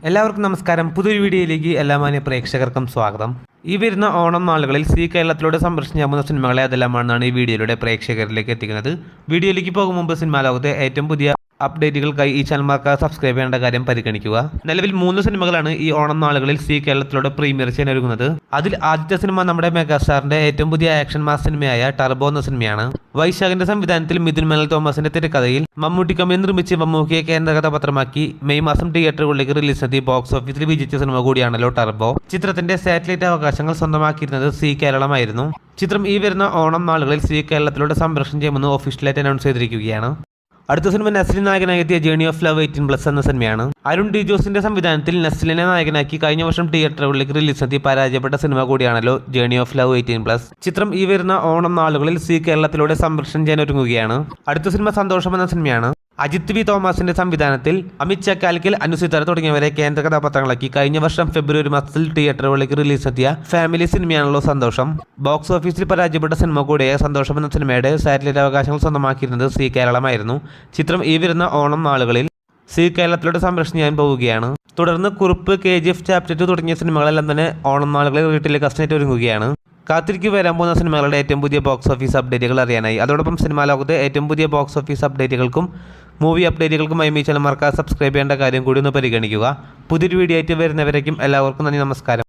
എല്ലാവർക്കും നമസ്കാരം. പുതിയൊരു വീഡിയോയിലേക്ക് എല്ലാ മാന്യ പ്രേക്ഷകർക്കും സ്വാഗതം. ഈ വരുന്ന ഓണം നാളുകളിൽ കേരളത്തിലൂടെ സംപ്രേഷണം സിനിമകളെ അതെല്ലാമാണെന്നാണ് ഈ വീഡിയോയിലൂടെ പ്രേക്ഷകരിലേക്ക് എത്തിക്കുന്നത്. വീഡിയോയിലേക്ക് പോകും മുമ്പ് സിനിമാ ലോകത്തെ ഏറ്റവും പുതിയ അപ്ഡേറ്റുകൾക്കായി ഈ ചാനൽ സബ്സ്ക്രൈബ് ചെയ്യേണ്ട കാര്യം പരിഗണിക്കുക. നിലവിൽ 3 സിനിമകളാണ് ഈ ഓണം നാളുകളിൽ കേരളത്തിലൂടെ പ്രീമിയർ ചെയ്യാൻ ഒരുങ്ങുന്നത്. അതിൽ ആദ്യത്തെ സിനിമ നമ്മുടെ മെഗാസ്റ്റാറിന്റെ ഏറ്റവും പുതിയ ആക്ഷൻ മാസ് സിനിമയായ ടർബോ എന്ന സിനിമയാണ്. വൈശാഖിന്റെ സംവിധാനത്തിൽ മിഥുൻ മേനൽ തോമസിന്റെ തിരക്കഥയിൽ മമ്മൂട്ടി കമ്പനി നിർമ്മിച്ച് മമ്മൂക്കിയെ കേന്ദ്ര കഥാപാത്രമാക്കി മെയ് മാസം തിയേറ്ററുകളിലേക്ക് റിലീസ് നടത്തി ബോക്സ് ഓഫീസിൽ വിജയിച്ച സിനിമ കൂടിയാണല്ലോ ടർബോ. ചിത്രത്തിന്റെ സാറ്റലൈറ്റ് അവകാശങ്ങൾ സ്വന്തമാക്കിയിരുന്നത് കേരളമായിരുന്നു. ചിത്രം ഈ വരുന്ന ഓണം നാളുകളിൽ കേരളത്തിലൂടെ സംപ്രേഷണം ചെയ്യുമെന്ന് ഒഫീഷ്യലായിട്ട് അനൗൺസ് ചെയ്തിരിക്കുകയാണ്. അടുത്ത സിനിമ നസ്ലിൻ നായകനായെത്തിയ ജേണി ഓഫ് ലവ് 18+ എന്ന സിനിമയാണ്. അരുൺ ഡി ജോസിന്റെ സംവിധാനത്തിൽ നസ്ലിനെ നായകനാക്കി കഴിഞ്ഞ വർഷം തിയേറ്ററുകളിലേക്ക് റിലീസ് നടത്തി പരാജയപ്പെട്ട സിനിമ കൂടിയാണല്ലോ ജേണി ഓഫ് ലവ് 18+. ചിത്രം ഈ വരുന്ന ഓണം നാളുകളിൽ കേരളത്തിലൂടെ സംപ്രേഷണം ചെയ്യാൻ ഒരുങ്ങുകയാണ്. അടുത്ത സിനിമ സന്തോഷം എന്ന സിനിമയാണ്. അജിത് വി തോമസിന്റെ സംവിധാനത്തിൽ അമിത് ചക്കാൽക്കൽ, അനുസിതര തുടങ്ങിയവരെ കേന്ദ്ര കഥാപാത്രങ്ങളാക്കി കഴിഞ്ഞ വർഷം ഫെബ്രുവരി മാസത്തിൽ തിയേറ്ററുകളിലേക്ക് റിലീസ് നടത്തിയ ഫാമിലി സിനിമയാണല്ലോ സന്തോഷം. ബോക്സ് ഓഫീസിൽ പരാജയപ്പെട്ട സിനിമ കൂടിയായ സന്തോഷം എന്ന സിനിമയുടെ സാറ്റലൈറ്റ് അവകാശങ്ങൾ സ്വന്തമാക്കിയിരുന്നത് കേരളമായിരുന്നു. ചിത്രം ഈ വരുന്ന ഓണം നാളുകളിൽ കേരളത്തിലൂടെ സംപ്രേഷണം ചെയ്യാൻ പോവുകയാണ്. തുടർന്ന് കുറുപ്പ്, KGF ചാപ്റ്റർ 2 തുടങ്ങിയ സിനിമകളെല്ലാം തന്നെ ഓണം നാളുകളിൽ ടെലികാസ്റ്റിനായിട്ട് ഒരുങ്ങുകയാണ്. കാത്തിരിക്ക് വരാൻ പോകുന്ന സിനിമകളുടെ ഏറ്റവും പുതിയ ബോക്സ് ഓഫീസ് അപ്ഡേറ്റുകൾ അറിയാനായി അതോടൊപ്പം സിനിമാ ലോകത്തെ ഏറ്റവും പുതിയ ബോക്സ് ഓഫീസ് അപ്ഡേറ്റുകൾക്കും മൂവി അപ്ഡേറ്റുകൾക്കുമായി ഈ ചാനൽ സബ്സ്ക്രൈബ് ചെയ്യേണ്ട കാര്യം കൂടി ഒന്ന് പരിഗണിക്കുക. പുതിയൊരു വീഡിയോ ആയിട്ട് വരുന്നവരേക്കും എല്ലാവർക്കും നന്ദി, നമസ്കാരം.